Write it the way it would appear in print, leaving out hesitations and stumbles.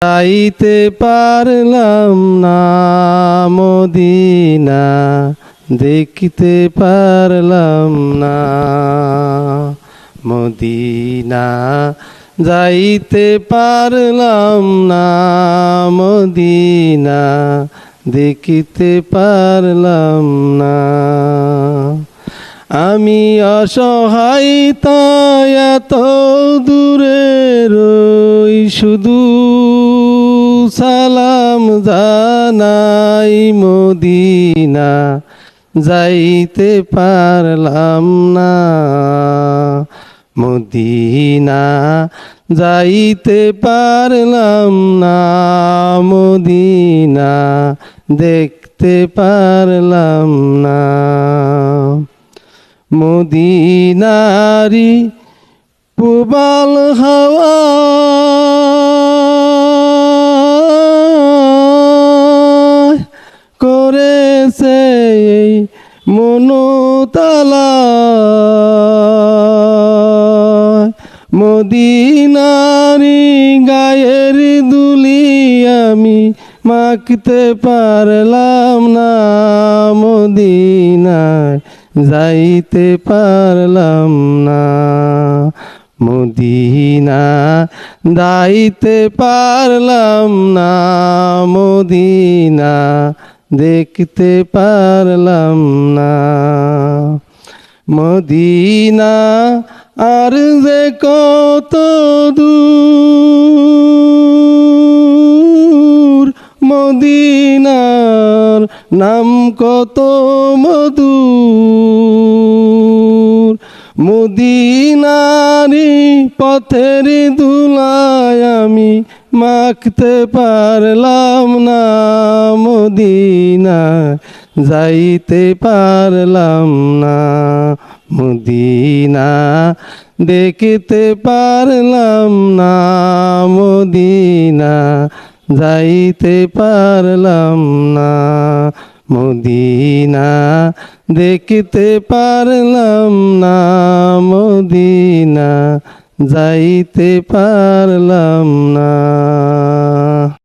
যাইতে পারলাম না মদিনা, দেখতে পারলাম না মদিনা, যাইতে পারলাম না মদিনা, দেখতে পারলাম না। আমি অসহায় তাই এত দূরে রই, শুধু সালাম জানাই মদিনা, যাইতে পারলাম না মদিনা, যাইতে পারলাম না মদিনা, দেখতে পারলাম না। মদিনারি পুবাল হাওয়া করেছে এই মনতালা, মদিনারি গায়ের দুলি আমি মাখতে পারলাম না মদিনায়, যাইতে পারলাম না মদিনা, যাইতে পারলাম না মদিনা, দেখতে পারলাম না মদিনা। আর যে কত দূর, মদিনার নাম কত মধুর, মদিনারি পথের ধুলায় আমি মাখতে পারলাম না মদিনা, যাইতে পারলাম না মদিনা, দেখতে পারলাম না মদিনা, যাইতে পারলাম না মদিনা, দেখতে পারলাম না মদিনা, যাইতে পারলাম না।